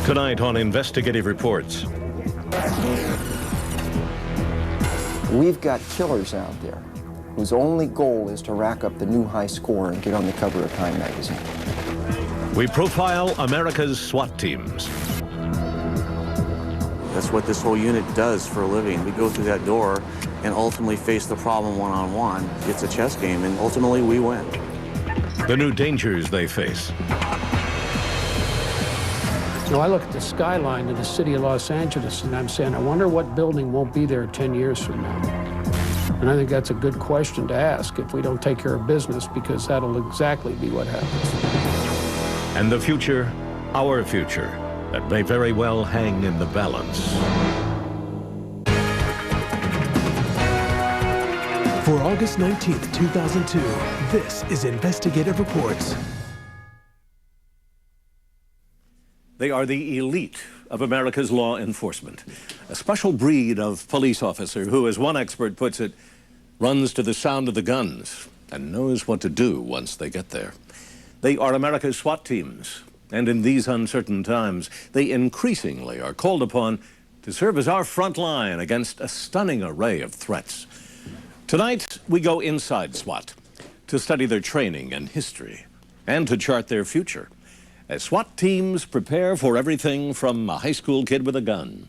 Tonight on Investigative Reports. We've got killers out there whose only goal is to rack up the new high score and get on the cover of Time magazine. We profile America's SWAT teams. That's what this whole unit does for a living. We go through that door and ultimately face the problem one-on-one. It's a chess game, and ultimately we win. The new dangers they face. So I look at the skyline of the city of Los Angeles and I'm saying, I wonder what building won't be there 10 years from now. And I think that's a good question to ask if we don't take care of business, because that'll exactly be what happens. And the future, our future, that may very well hang in the balance. For August 19th, 2002, this is Investigative Reports. They are the elite of America's law enforcement, a special breed of police officer who, as one expert puts it, runs to the sound of the guns and knows what to do once they get there. They are America's SWAT teams, and in these uncertain times, they increasingly are called upon to serve as our front line against a stunning array of threats. Tonight, we go inside SWAT to study their training and history and to chart their future, as SWAT teams prepare for everything from a high school kid with a gun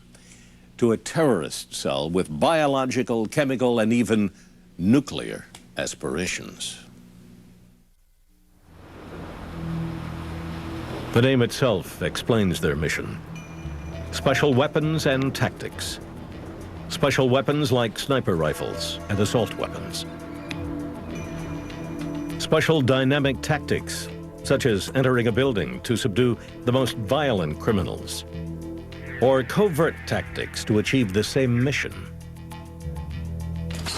to a terrorist cell with biological, chemical, and even nuclear aspirations. The name itself explains their mission. Special weapons and tactics. Special weapons like sniper rifles and assault weapons. Special dynamic tactics, such as entering a building to subdue the most violent criminals, or covert tactics to achieve the same mission.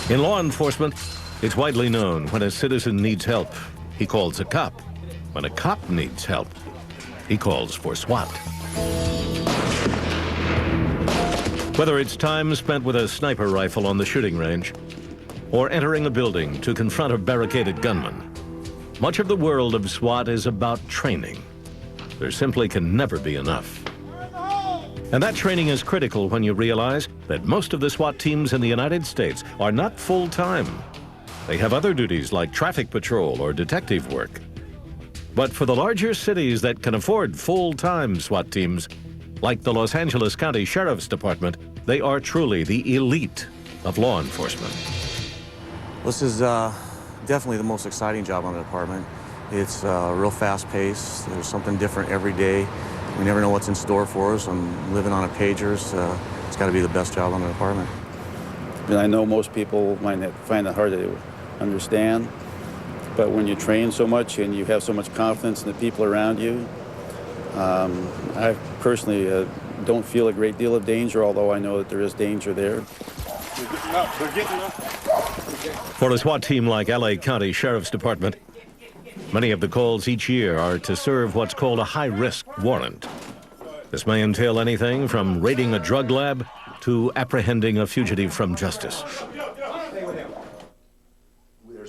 In law enforcement, it's widely known when a citizen needs help, he calls a cop. When a cop needs help, he calls for SWAT. Whether it's time spent with a sniper rifle on the shooting range or entering a building to confront a barricaded gunman, much of the world of SWAT is about training. There simply can never be enough. And that training is critical when you realize that most of the SWAT teams in the United States are not full-time. They have other duties like traffic patrol or detective work. But for the larger cities that can afford full-time SWAT teams, like the Los Angeles County Sheriff's Department, they are truly the elite of law enforcement. This is definitely the most exciting job on the department. It's real fast-paced. There's something different every day. We never know what's in store for us. I'm living on a pager, so it's got to be the best job on the department. And I know most people find it hard to understand, but when you train so much and you have so much confidence in the people around you, I personally don't feel a great deal of danger, although I know that there is danger there. They're getting up. For a SWAT team like LA County Sheriff's Department, many of the calls each year are to serve what's called a high-risk warrant. This may entail anything from raiding a drug lab to apprehending a fugitive from justice.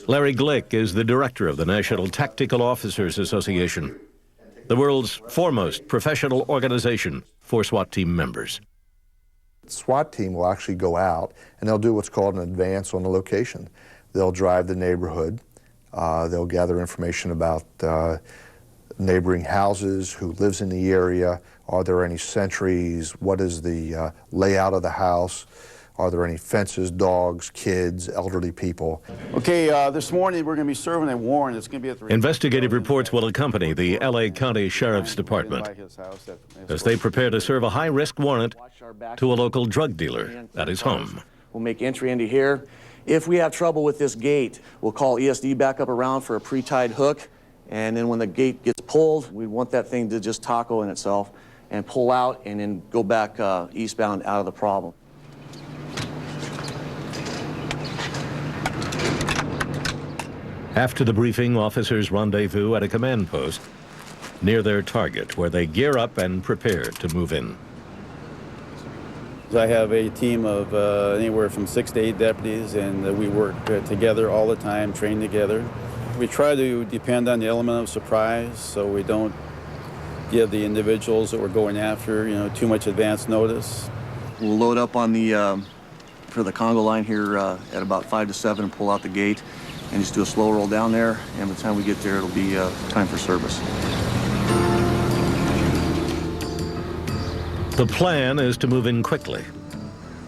Larry Glick is the director of the National Tactical Officers Association, the world's foremost professional organization for SWAT team members. The SWAT team will actually go out and they'll do what's called an advance on the location. They'll drive the neighborhood. They'll gather information about neighboring houses, who lives in the area, are there any sentries, what is the layout of the house, are there any fences, dogs, kids, elderly people. Okay, this morning we're going to be serving a warrant. It's going to be at the... Investigative reports will accompany the LA County Sheriff's Department as they prepare to serve a high-risk warrant to a local drug dealer at his home. We'll make entry into here. If we have trouble with this gate, we'll call ESD back up around for a pre-tied hook, and then when the gate gets pulled, we want that thing to just taco in itself and pull out and then go back eastbound out of the problem. After the briefing, officers rendezvous at a command post near their target, where they gear up and prepare to move in. I have a team of anywhere from 6 to 8 deputies, and we work together all the time, train together. We try to depend on the element of surprise, so we don't give the individuals that we're going after, too much advance notice. We'll load up on the for the Congo line here at about 5 to 7 and pull out the gate and just do a slow roll down there, and by the time we get there it'll be time for service. The plan is to move in quickly,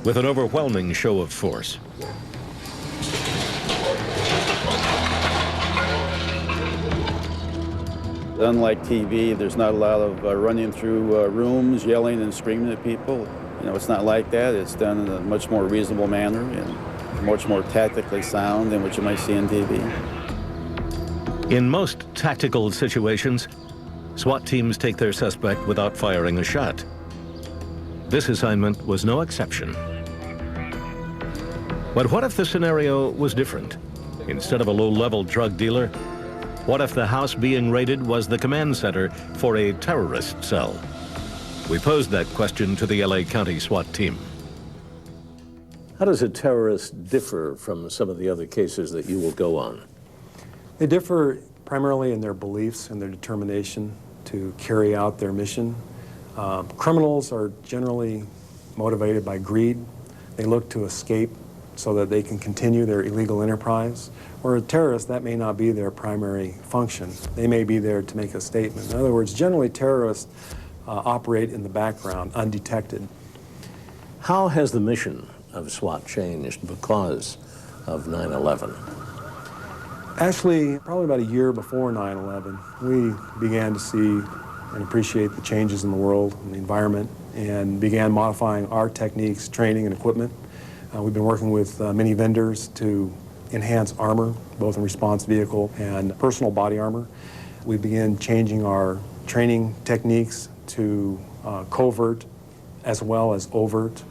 with an overwhelming show of force. Unlike TV, there's not a lot of running through rooms, yelling and screaming at people. It's not like that. It's done in a much more reasonable manner and much more tactically sound than what you might see in TV. In most tactical situations, SWAT teams take their suspect without firing a shot. This assignment was no exception. But what if the scenario was different? Instead of a low-level drug dealer, what if the house being raided was the command center for a terrorist cell? We posed that question to the LA County SWAT team. How does a terrorist differ from some of the other cases that you will go on? They differ primarily in their beliefs and their determination to carry out their mission. Criminals are generally motivated by greed. They look to escape so that they can continue their illegal enterprise. Or a terrorist, that may not be their primary function. They may be there to make a statement. In other words, generally terrorists operate in the background, undetected. How has the mission of SWAT changed because of 9/11? Actually, probably about a year before 9/11, we began to see and appreciate the changes in the world and the environment and began modifying our techniques, training, and equipment. We've been working with many vendors to enhance armor, both in response vehicle and personal body armor. We began changing our training techniques to covert as well as overt.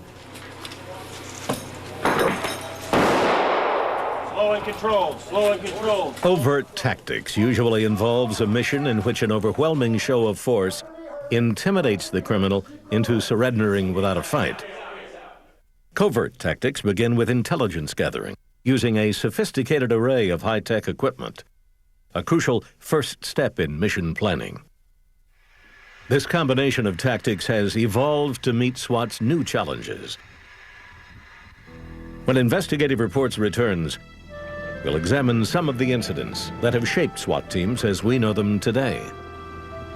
Slow and controlled, slow and controlled. Overt tactics usually involves a mission in which an overwhelming show of force intimidates the criminal into surrendering without a fight. Covert tactics begin with intelligence gathering, using a sophisticated array of high-tech equipment, a crucial first step in mission planning. This combination of tactics has evolved to meet SWAT's new challenges. When Investigative Reports returns, we'll examine some of the incidents that have shaped SWAT teams as we know them today.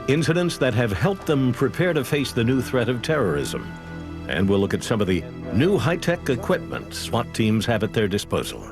Incidents that have helped them prepare to face the new threat of terrorism. And we'll look at some of the new high-tech equipment SWAT teams have at their disposal.